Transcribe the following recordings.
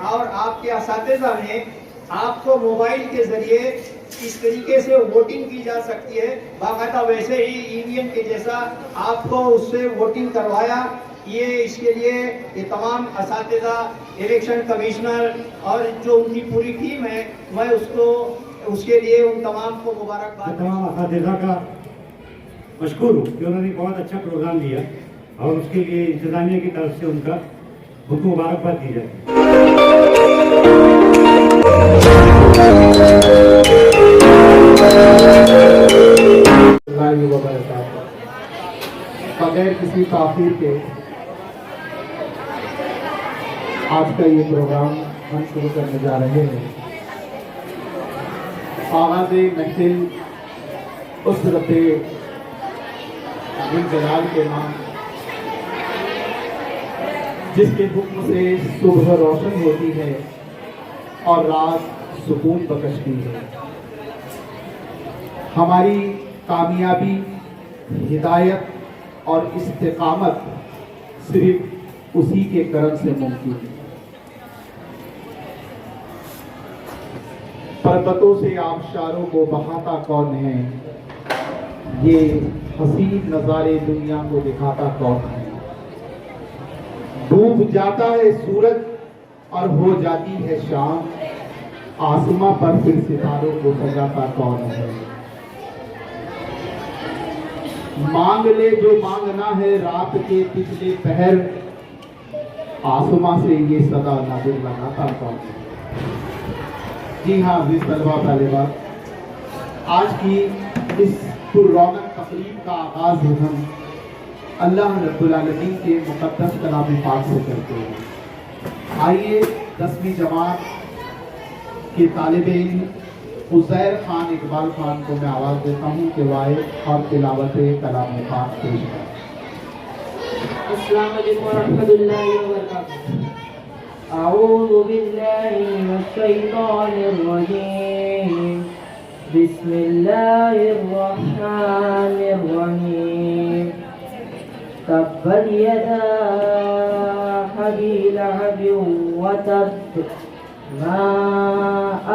और आपके असातिज़ा ने आपको मोबाइल के जरिए इस तरीके से वोटिंग की जा सकती है, बाकायदा वैसे ही ईवीएम के जैसा आपको उससे वोटिंग करवाया। ये इसके लिए ये तमाम असातिज़ा, इलेक्शन कमिश्नर और जो उनकी पूरी टीम है, मैं उसके लिए उन तमाम को मुबारकबाद। तमाम असातिज़ा का मशकूर हूँ कि उन्होंने बहुत अच्छा प्रोग्राम दिया और उसके लिए इंतजामिया की तरफ से उनको मुबारकबाद दी जाए। बगैर किसी ताख़ीर के आज का ये प्रोग्राम हम शुरू करने जा रहे हैं। आगाज़ महफिल उस रब्बे जलाल के नाम, जिसके हुक्म से सुबह रोशन होती है और रात सुकून बख्शती है। हमारी कामयाबी, हिदायत और इस्तिकामत सिर्फ उसी के करम से मुमकिन है। पर्वतों से आबशारों को बहाता कौन है, ये हसीन नज़ारे दुनिया को दिखाता कौन है। डूब जाता है सूरज और हो जाती है शाम, आसमां पर फिर सितारों को सजाता कौन है। मांग ले जो मांगना है रात के पिछले पहर, आसमां से ये सदा नाज़िल लगाता कौन है। जी हाँ अज़ीज़ तलबा तालिबात, आज की इस पुररौनक तकरीब का आगाज़ हम अल्लाह रब्बुल आलमीन के मुक़द्दस कलाम पाक से करते हैं। आइए 10वीं जमात के तालिबे इल्म उज़ैर खान इकबाल खान को मैं आवाज़ देता हूँ कि वाए और तिलावत कलाम पाक पेश करें। अस्सलामु अलैकुम वरहमतुल्लाहि वबरकातुहू। अऊज़ु बिल्लाहि मिनश शैतानिर रजीम। बिस्मिल्लाहिर रहमानिर रहीम। तब्बत यदा अबी लहबिन व तब, मा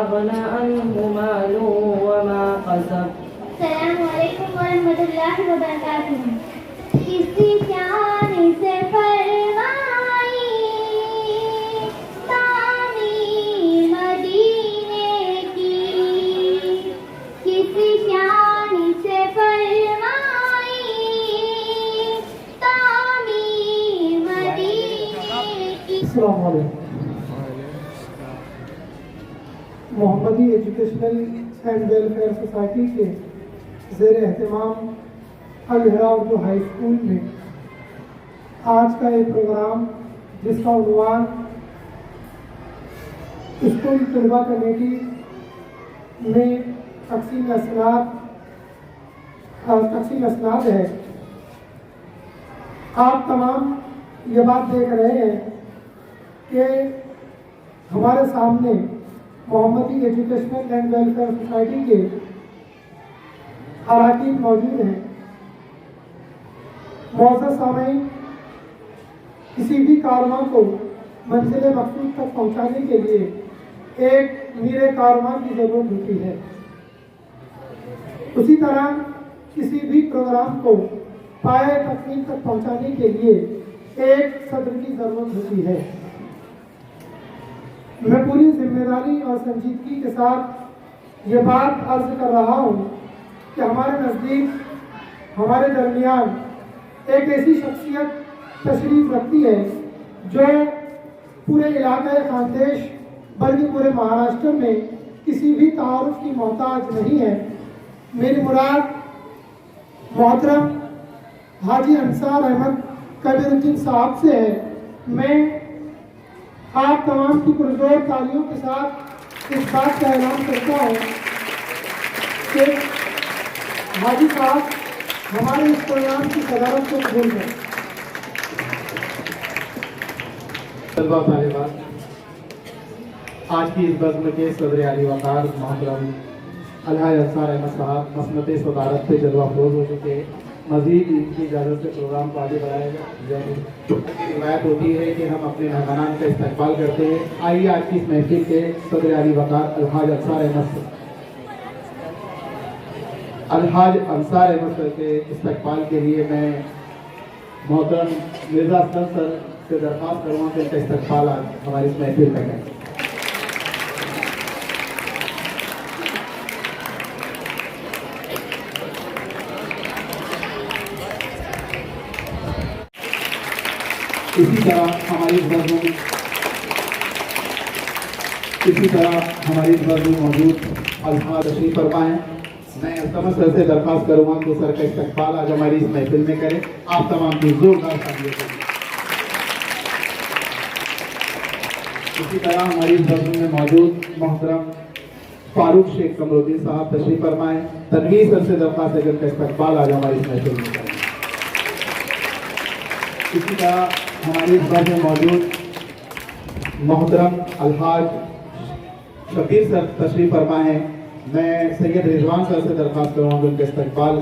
अग़ना अन्हु मालुहु व मा कसब। अस्सलामु अलैकुम वरहमतुल्लाहि वबरकातुहू। किसी शान से फरमाई तामीर मदीने की, किसी शान से फरमाई तामीर मदीने की। अस्सलामु अलैकुम। मोहम्मदी एजुकेशनल एंड वेलफेयर सोसाइटी के ज़ेर एहतमाम अल-हिरा उर्दू हाई स्कूल में आज का एक प्रोग्राम, जिसका उन्वान स्कूल तलबा कमेटी में तकसीम असनाद है। आप तमाम ये बात देख रहे हैं कि हमारे सामने मोहम्मदी एजुकेशनल एंड वेलफेयर सोसाइटी के अरकान मौजूद हैं। मौजूद सामईन, किसी भी कारवां को मंजिल मकसूद तक पहुंचाने के लिए एक मीरे कारवां की ज़रूरत होती है। उसी तरह किसी भी प्रोग्राम को पाए तकमील तक पहुंचाने के लिए एक सदर की ज़रूरत होती है। मैं पूरी जिम्मेदारी और संजीदगी के साथ ये बात अर्ज कर रहा हूँ कि हमारे नज़दीक, हमारे दरमियान एक ऐसी शख्सियत तशरीफ़ रखती है जो पूरे इलाक़े खानदेश बल्कि पूरे महाराष्ट्र में किसी भी तारुफ की मोहताज नहीं है। मेरी मुराद मोहतरम हाजी अंसार अहमद कबीरुद्दीन साहब से है। मैं आप तमाम की पुरजोर तालियों के साथ इस बात का ऐलान करता हूँ कि हाजी साहब हमारे इस प्रोग्राम की सदारत को कबूल करें। आज की इस बज़्म के सदर आली वक़ार मोहतरम अलहाज अंसार अहमद साहब मसनद सदारत पे जलवा फरोज हो चुके हैं। मजीद इनकी इजाज़त से प्रोग्राम को आगे बढ़ाएगा। रिवायत होती है कि हम अपने मेहमानान का इस्तकबाल करते हैं। आइए आज की इस महफिल के सदर आली वकार अलहाज अंसार अहमद सर के इस्तकबाल के लिए मैं मोहतरम मिर्ज़ा असलम सर से दरख्वास्त करूँगा कि इनका इस्तकबाल आज हमारी इस महफिल में करें। इसी तरह हमारी इस वर्ग में मौजूद अल्फा तशरीफ फरमाएं। मैं अल्तमस सर से दरख्वास्त करूँगा कि सर का इस्तकबाल आज हमारी इस महफिल में करें। आप तमाम की जोरदार तालियां करें। इसी तरह हमारी इस वर्ग में मौजूद मोहतरम फारूक शेख कमरुद्दीन साहब तशरीफ फरमाएं। तनवीर सर से दरख्वास्त है कि उनका इस्तकबाल आज हमारी इस महफिल में करें। इसी तरह हमारी इस वर्ग में मौजूद मोहतरम अलहाज शबीर सर तशरीफ फरमा है। मैं सैयद रिजवान सर से दरख्वास्त करूँगा कि उनका इस्तकबाल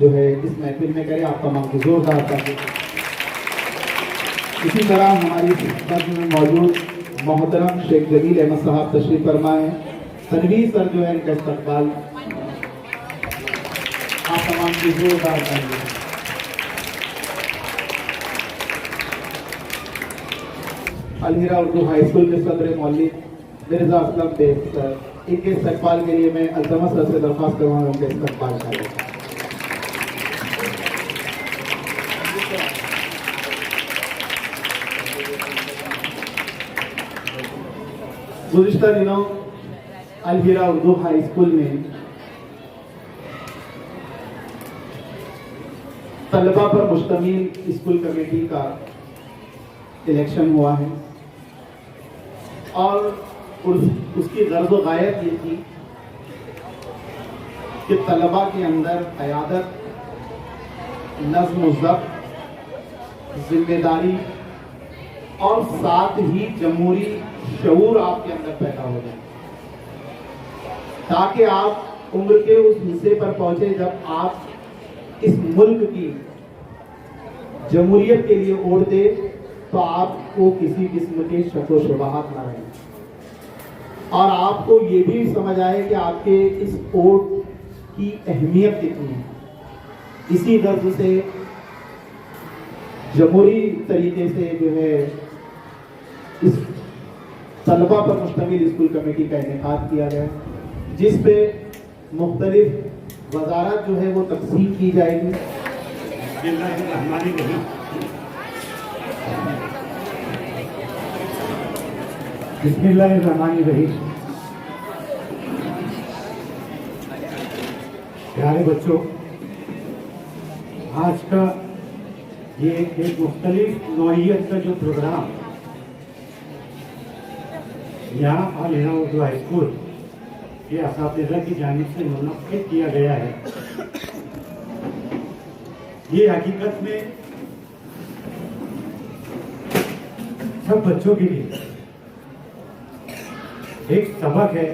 जो है इस महफिल में करें। आप तमाम की जोरदार तालियां। इसी तरह हमारी इस वर्ग में मौजूद मोहतरम शेख जलील अहमद साहब तशरीफ फरमा है। तनवीर सर जो है इनका इस्तकबाल आप तमाम की जोरदार तालियां। अलमीरा उर्दू हाई स्कूल के सदर मौलवी मिर्ज़ा असलम बेग सर, इनके इस्तकबाल के लिए मैं अल्तमस सर से दरख्वास्त करूँगा उनके इस्तकबाल करें। गुज़िश्ता दिनों अलमीरा उर्दू हाई स्कूल में तलबा पर मुश्तमिल स्कूल कमेटी का इलेक्शन हुआ है और उसकी गर्ज़ व गायत ये थी कि तलबा के अंदर क़यादत, नज़्म व ज़ब्त, जिम्मेदारी और साथ ही जमहूरी शऊर आपके अंदर पैदा हो जाए, ताकि आप उम्र के उस हिस्से पर पहुंचे जब आप इस मुल्क की जमहूरियत के लिए वोट दे तो आपको किसी किस्म के शक व शुबहात ना रहे और आपको ये भी समझ आए कि आपके इस वोट की अहमियत कितनी है। इसी गर्ज से जमहूरी तरीके से जो है इस तलबा पर मुश्तमिल स्कूल कमेटी का इनेकाद किया गया, जिस पे मुख्तलिफ वजारत जो है वो तकसीम की जाएगी। बिस्मिल्लाहिर्रहमानिर्रहीम। प्यारे बच्चों, आज का ये एक मुख्तलिफ नौइयत का जो प्रोग्राम यहाँ अलमीरा उर्दू हाई स्कूल के असातिज़ा की जानिब से मुनक्किद किया गया है, ये हकीकत में सब बच्चों के लिए एक सबक है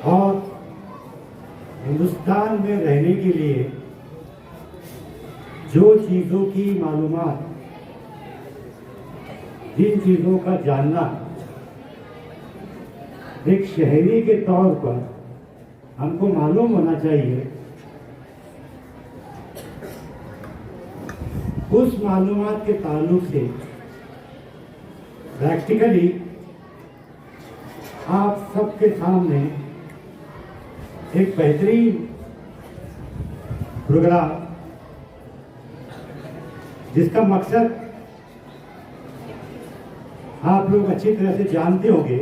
और हिंदुस्तान में रहने के लिए जो चीज़ों की मालूमात, जिन चीज़ों का जानना एक शहरी के तौर पर हमको मालूम होना चाहिए, उस मालूमात के ताल्लुक से प्रैक्टिकली आप सबके सामने एक बेहतरीन प्रोग्राम, जिसका मकसद आप लोग अच्छी तरह से जानते होंगे,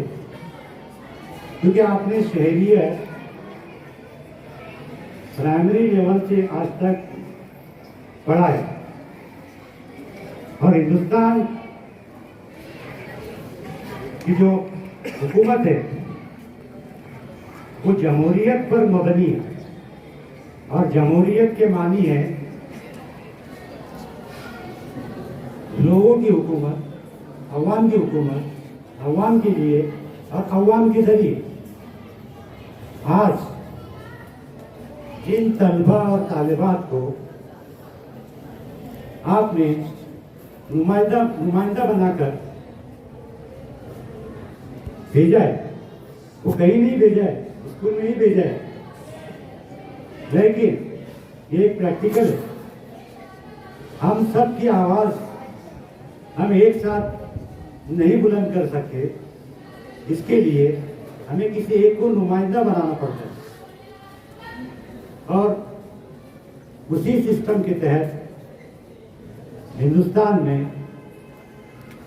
क्योंकि आपने शहरियत प्राइमरी लेवल से आज तक पढ़ा है और हिंदुस्तान की जो हुकूमत है वो जमहूरियत पर मबनी है और जमहूरियत के मानी है लोगों की हुकूमत, अवाम की हुकूमत, अवाम के लिए और अवाम के जरिए। आज जिन तलबा और तालिबात को आपने नुमाइंदा बनाकर भेजा है, वो कहीं नहीं भेजा है, स्कूल में नहीं भेजा है, लेकिन ये एक प्रैक्टिकल है। हम सब की आवाज़ हम एक साथ नहीं बुलंद कर सकते, इसके लिए हमें किसी एक को नुमाइंदा बनाना पड़ता है। और उसी सिस्टम के तहत हिंदुस्तान में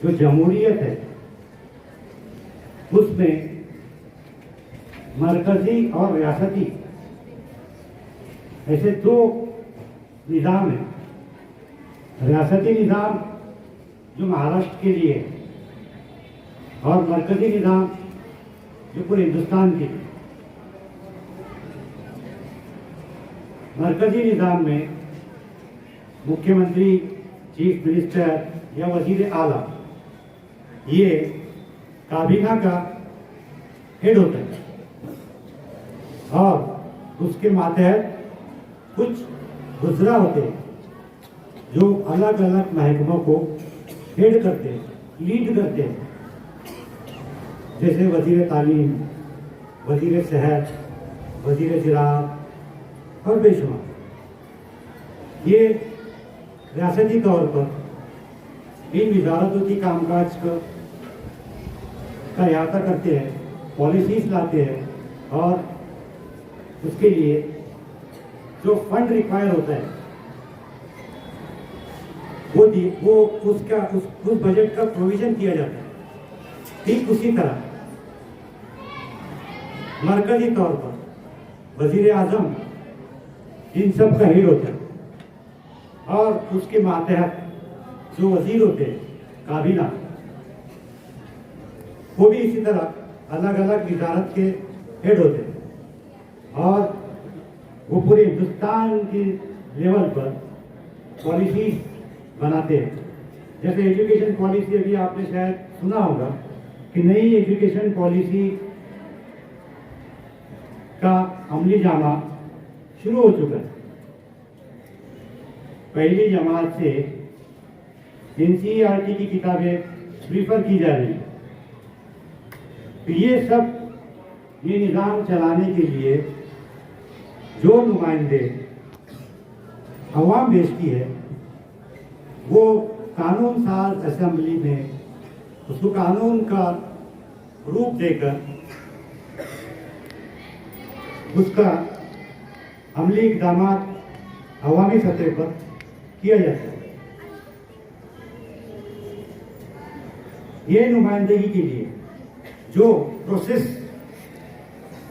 जो जमहूरियत है उसमें मरकजी और रियासती ऐसे दो निज़ाम हैं। रियासती निज़ाम जो महाराष्ट्र के लिए है और मरकजी निज़ाम जो पूरे हिंदुस्तान के लिए। मरकजी निज़ाम में मुख्यमंत्री, चीफ मिनिस्टर या वजीर आला ये काबीना का हेड होता है और उसके मातहत कुछ गुजरा होते हैं जो अलग अलग महकमों को हेड करते हैं, लीड करते हैं, जैसे वजीर तालीम, वजीर सेहत, वजीर ज़राअत और बेशुमार। ये रियासती तौर पर इन वजारतों की कामकाज का अहाता करते हैं, पॉलिसीज लाते हैं और उसके लिए जो फंड रिक्वायर होता है वो उस बजट का प्रोविजन किया जाता है। ठीक उसी तरह मरकजी तौर पर वजीर आजम इन सब का हेड होता है और उसके मातहत जो वजीर होते हैं काबीना, वो भी इसी तरह अलग अलग वजारत के हेड होते हैं और वो पूरे हिंदुस्तान के लेवल पर पॉलिसी बनाते हैं। जैसे एजुकेशन पॉलिसी, अभी आपने शायद सुना होगा कि नई एजुकेशन पॉलिसी का अमली जामा शुरू हो चुका है। पहली जमात से एनसीईआरटी की किताबें प्रीफर की जा रही हैं। तो ये निज़ाम चलाने के लिए जो नुमाइंदे अवाम भेजती है वो कानून साज असेंबली में उसको कानून का रूप देकर उसका अमली इक़दाम अवामी सतह पर किया जाता है। ये नुमाइंदगी के लिए जो प्रोसेस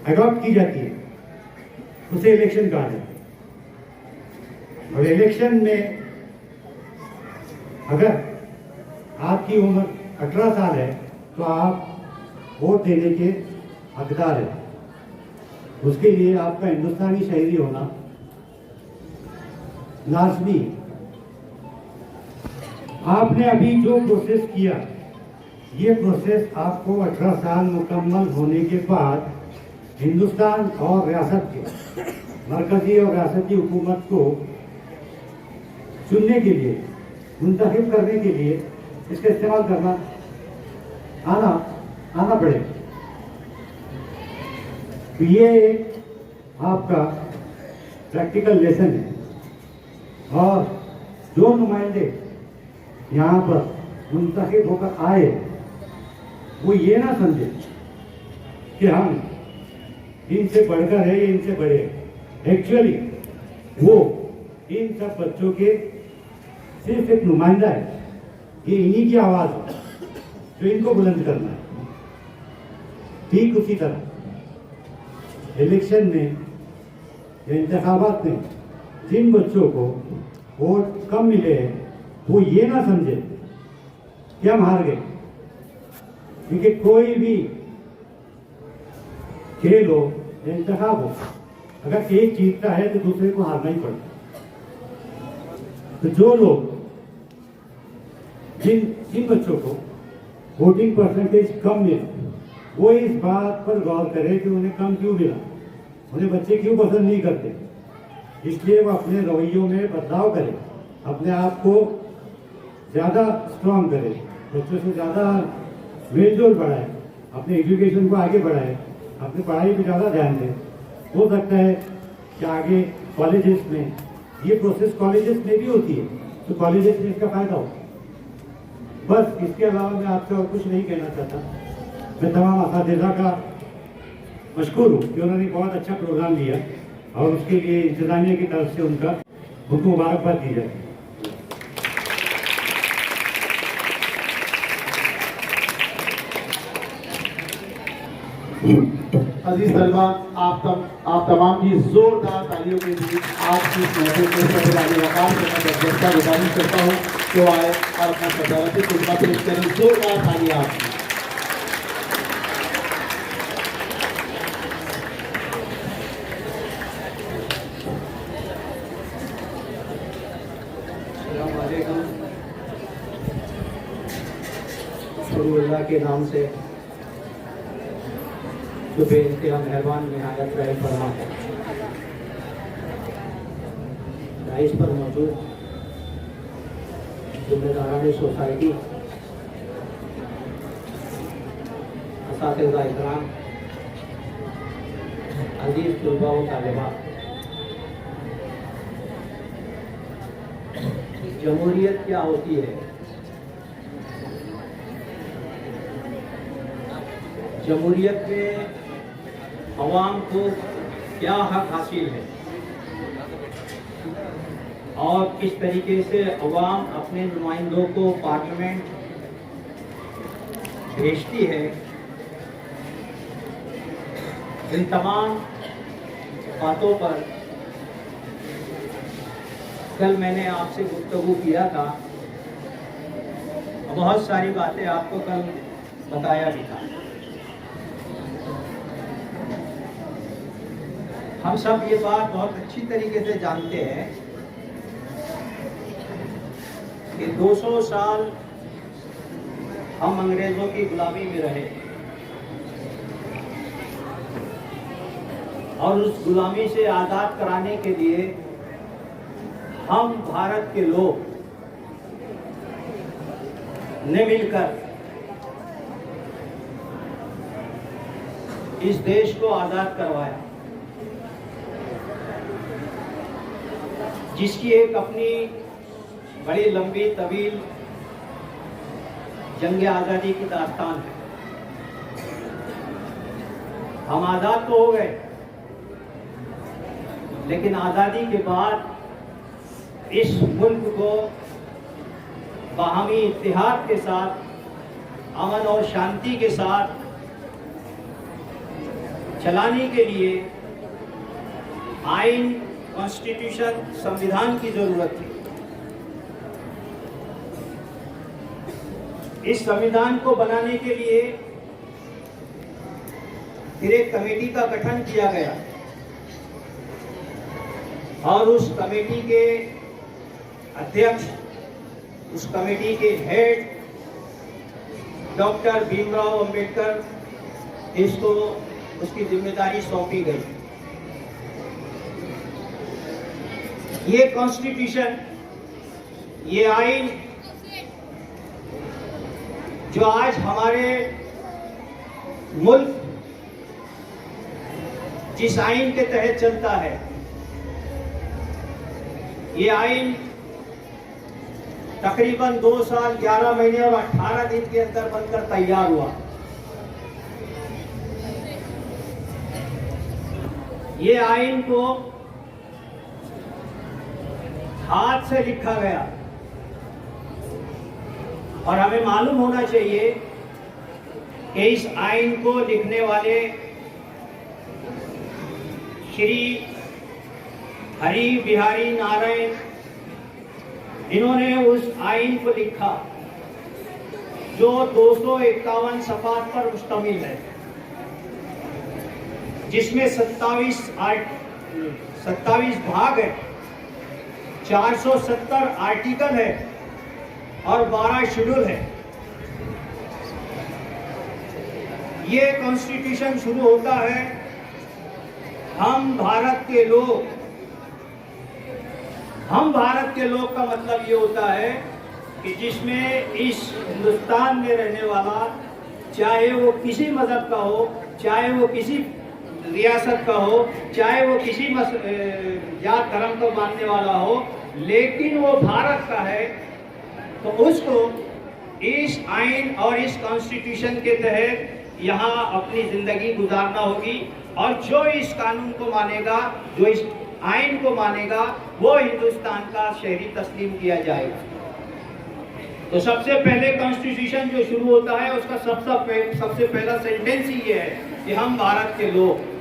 अडॉप्ट की जाती है उसे इलेक्शन कहा जाता है। और इलेक्शन में अगर आपकी उम्र 18 साल है तो आप वोट देने के हकदार हैं। उसके लिए आपका हिंदुस्तानी शहरी होना लाजमी। आपने अभी जो प्रोसेस किया, ये प्रोसेस आपको 18 साल मुकम्मल होने के बाद हिंदुस्तान और रियासत के मरकजी और रियासती हुकूमत को चुनने के लिए, मुंतखब करने के लिए इसका इस्तेमाल करना आना पड़ेगा। तो ये आपका प्रैक्टिकल लेसन है और जो नुमाइंदे यहाँ पर मुंतखब होकर आए वो ये ना समझे कि हम इनसे बढ़कर है, इनसे बड़े हैं। एक्चुअली वो इन सब बच्चों के सिर्फ एक नुमाइंदा है। ये इन्हीं की आवाज़ है जो इनको बुलंद करना है। ठीक उसी तरह इलेक्शन में या इंतखाबात में जिन बच्चों को वोट कम मिले हैं वो ये ना समझे कि हम हार गए, क्योंकि कोई भी खेल हो, इंतखाब हो, अगर एक जीतता है तो दूसरे को हारना ही पड़ता। तो जो लोग जिन बच्चों को वोटिंग परसेंटेज कम मिला वो इस बात पर गौर करें कि उन्हें कम क्यों मिला, उन्हें बच्चे क्यों पसंद नहीं करते। इसलिए वो अपने रवैयों में बदलाव करे, अपने आप को ज़्यादा स्ट्रांग करे, बच्चों से ज़्यादा मेलजोल बढ़ाए, अपने एजुकेशन को आगे बढ़ाए, अपनी पढ़ाई पर ज़्यादा ध्यान दें। हो सकता है कि आगे कॉलेजेस में ये प्रोसेस कॉलेजेस में भी होती है, तो कॉलेजेस में इसका फायदा हो। बस इसके अलावा मैं आपसे और कुछ नहीं कहना चाहता। मैं तमाम असातिज़ा का मशकूर हूँ कि उन्होंने बहुत अच्छा प्रोग्राम लिया और उसके लिए इंतजामिया की तरफ से उनको मुबारकबाद दी जाती है। अजीज तलबा, आप तमाम की जोरदार तालियों के बीच आज की इस महफिल में सबसे आगे वकार करना जज्बा गुजारिश करता हूँ तो आए और अपना सदारती खुतबा पेश करें। जोरदार तालियां आपकी। अल्लाह के नाम से जो बेइंतहा मेहरबान निहायत रहम फरमा है। राइस पर मौजूद जिम्मेदारान सोसाइटी, असातिज़ा इकराम, अजीज तलबा व तालिबात, जमहूरियत क्या होती है? जमहूरियत में अवाम को क्या हक हासिल है और किस तरीके से अवाम अपने नुमाइंदों को पार्लियामेंट भेजती है, इन तमाम बातों पर कल मैंने आपसे गुफ्तगू किया था। बहुत सारी बातें आपको कल बताया भी था। हम सब ये बात बहुत अच्छी तरीके से जानते हैं कि 200 साल हम अंग्रेजों की गुलामी में रहे और उस गुलामी से आज़ाद कराने के लिए हम भारत के लोग ने मिलकर इस देश को आज़ाद करवाया, जिसकी एक अपनी बड़ी लंबी तवील जंग आज़ादी की दास्तान है। हम आज़ाद तो हो गए, लेकिन आज़ादी के बाद इस मुल्क को बाहमी इत्तेहाद के साथ, अमन और शांति के साथ चलाने के लिए आइन, कॉन्स्टिट्यूशन, संविधान की जरूरत थी। इस संविधान को बनाने के लिए फिर एक कमेटी का गठन किया गया और उस कमेटी के अध्यक्ष, उस कमेटी के हेड डॉक्टर भीमराव अंबेडकर, इसको उसकी जिम्मेदारी सौंपी गई। ये कॉन्स्टिट्यूशन, ये आइन जो आज हमारे मुल्क जिस आइन के तहत चलता है, ये आइन तकरीबन 2 साल 11 महीने और 18 दिन के अंदर बनकर तैयार हुआ। ये आइन को हाथ से लिखा गया और हमें मालूम होना चाहिए कि इस आइन को लिखने वाले श्री हरि बिहारी नारायण, इन्होंने उस आइन को लिखा जो 251 सफ़ात पर मुश्तमिल है, जिसमें 27 भाग है, 470 आर्टिकल है और 12 शेड्यूल है। ये कॉन्स्टिट्यूशन शुरू होता है, हम भारत के लोग हम भारत के लोग का मतलब ये होता है कि जिसमें इस हिंदुस्तान में रहने वाला, चाहे वो किसी मजहब का हो, चाहे वो किसी रियासत का हो, चाहे वो किसी जात धर्म को मानने वाला हो, लेकिन वो भारत का है, तो उसको इस आइन और इस कॉन्स्टिट्यूशन के तहत यहाँ अपनी जिंदगी गुजारना होगी। और जो इस कानून को मानेगा, जो इस आइन को मानेगा, वो हिंदुस्तान का शहरी तस्लीम किया जाएगा। तो सबसे पहले कॉन्स्टिट्यूशन जो शुरू होता है उसका सबसे पहला सेंटेंस ही ये है कि हम भारत के लोग।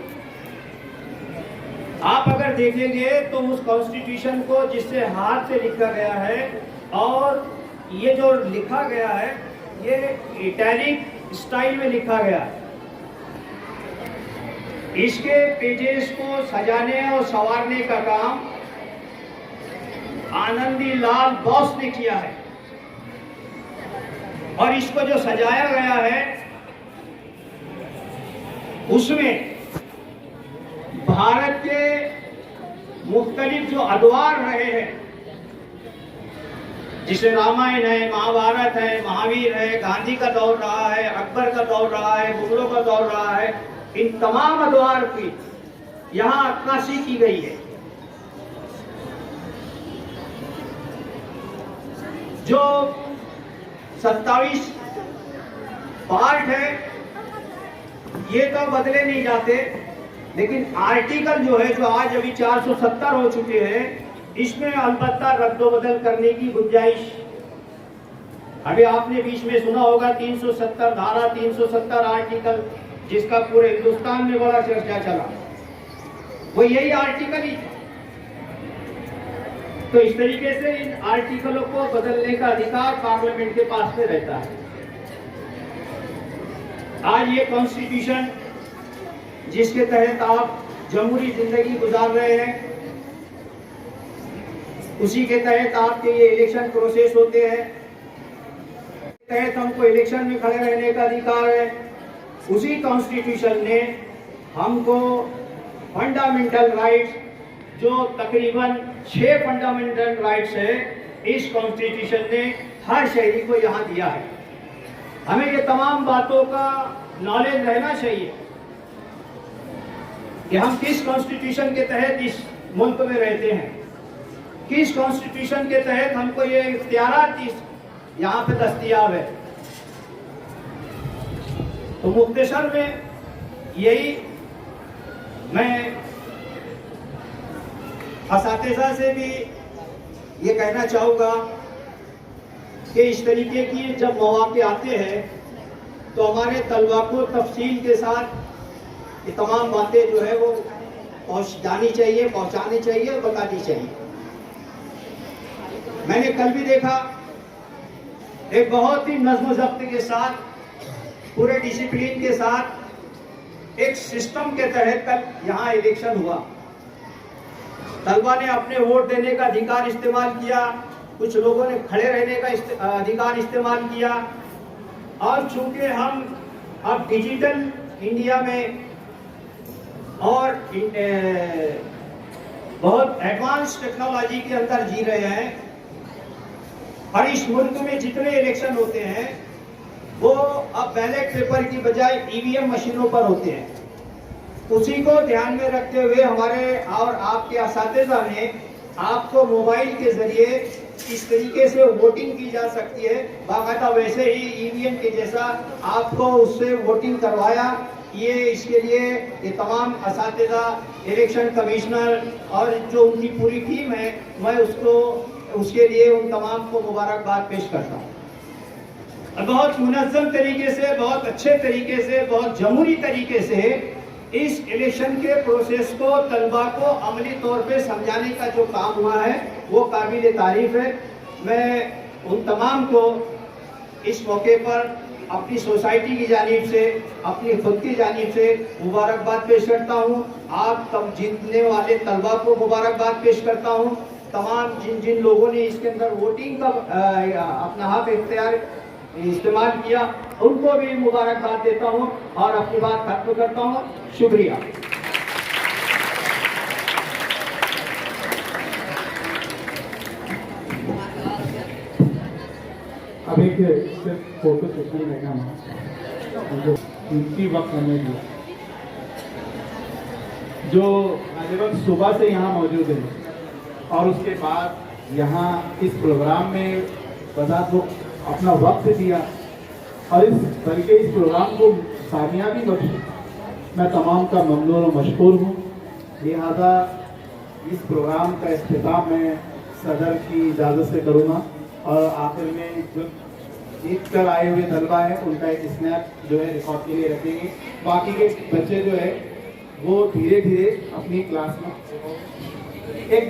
आप अगर देखेंगे तो उस कॉन्स्टिट्यूशन को जिससे हाथ से लिखा गया है, और ये जो लिखा गया है ये इटैलिक स्टाइल में लिखा गया है। इसके पेजेस को सजाने और संवारने का काम आनंदी लाल बोस ने किया है, और इसको जो सजाया गया है उसमें भारत के मुख्तलिफ जो अदवार रहे हैं, जिसे रामायण है, महाभारत है, महावीर है, गांधी का दौर रहा है, अकबर का दौर रहा है, मुगलों का दौर रहा है, इन तमाम अदवार की यहाँ अक्कासी की गई है। जो 27 पार्ट है ये तो बदले नहीं जाते, लेकिन आर्टिकल जो है, जो आज अभी 470 हो चुके हैं, इसमें अलबत्ता रद्दोबदल करने की गुंजाइश। अभी आपने बीच में सुना होगा 370 धारा, 370 आर्टिकल, जिसका पूरे हिंदुस्तान में बड़ा चर्चा चला, वो यही आर्टिकल ही था। तो इस तरीके से इन आर्टिकलों को बदलने का अधिकार पार्लियामेंट के पास में रहता है। आज ये कॉन्स्टिट्यूशन जिसके तहत आप जमहूरी जिंदगी गुजार रहे हैं, उसी के तहत आपके ये इलेक्शन प्रोसेस होते हैं, तहत हमको इलेक्शन में खड़े रहने का अधिकार है। उसी कॉन्स्टिट्यूशन ने हमको फंडामेंटल राइट्स, जो तकरीबन 6 फंडामेंटल राइट्स है, इस कॉन्स्टिट्यूशन ने हर शहरी को यहाँ दिया है। हमें ये तमाम बातों का नॉलेज रहना चाहिए कि हम किस कॉन्स्टिट्यूशन के तहत इस मुल्क में रहते हैं, किस कॉन्स्टिट्यूशन के तहत हमको ये इख्तियारात यहाँ पे दस्तयाब है। तो मुख्तसर में यही मैं असातिज़ा से भी ये कहना चाहूँगा कि इस तरीके की जब मौके आते हैं तो हमारे तलबा को तफसील के साथ ये तमाम बातें जो है वो पहुँचानी चाहिए, पहुँचानी चाहिए और बतानी चाहिए। मैंने कल भी देखा एक बहुत ही नज़्म ज़ब्त के साथ, पूरे डिसिप्लिन के साथ, एक सिस्टम के तहत कल यहाँ इलेक्शन हुआ। तलबा ने अपने वोट देने का अधिकार इस्तेमाल किया, कुछ लोगों ने खड़े रहने का अधिकार इस्तेमाल किया, और चूंकि हम अब डिजिटल इंडिया में और बहुत एडवांस टेक्नोलॉजी के अंदर जी रहे हैं, और इस मुल्क में जितने इलेक्शन होते हैं वो अब बैलेट पेपर की बजाय ईवीएम मशीनों पर होते हैं। उसी को ध्यान में रखते हुए हमारे और आपके असातिज़ा ने आपको मोबाइल के जरिए इस तरीके से वोटिंग की जा सकती है, बाकायदा वैसे ही ईवीएम के जैसा आपको उससे वोटिंग करवाया। ये इसके लिए ये तमाम असातिज़ा, इलेक्शन कमिश्नर और जो उनकी पूरी टीम है, मैं उसके लिए उन तमाम को मुबारकबाद पेश करता हूँ। बहुत मुनज़्ज़म तरीके से, बहुत अच्छे तरीके से, बहुत जमहूरी तरीके से इस इलेक्शन के प्रोसेस को तलबा को अमली तौर पे समझाने का जो काम हुआ है वो काबिल तारीफ है। मैं उन तमाम को इस मौके पर अपनी सोसाइटी की जानिब से, अपनी खुद की जानिब से मुबारकबाद पेश करता हूँ। आप तब जीतने वाले तलबा को मुबारकबाद पेश करता हूँ। तमाम जिन लोगों ने इसके अंदर वोटिंग का अपना हक इख्तियार इस्तेमाल किया, उनको भी मुबारकबाद देता हूँ और अपनी बात खत्म करता हूँ। शुक्रिया। देखिए सिर्फ फोटो सेशन रहेगा हमारा, जो कीमती वक्त हमें दिया, जो आज वक्त सुबह से यहाँ मौजूद है और उसके बाद यहाँ इस प्रोग्राम में बजात वो अपना वक्त दिया और इस बल्कि इस प्रोग्राम को कामयाबी बख्शी, मैं तमाम का ममनून और मशकूर हूँ। लिहाजा इस प्रोग्राम का इख्तिताम मैं सदर की इजाज़त से करूँगा और आखिर में जो जीत कर आए हुए तलबा है उनका एक स्नैप जो है रिकॉर्ड के लिए रखेंगे। बाकी के बच्चे जो है वो धीरे धीरे अपनी क्लास में एक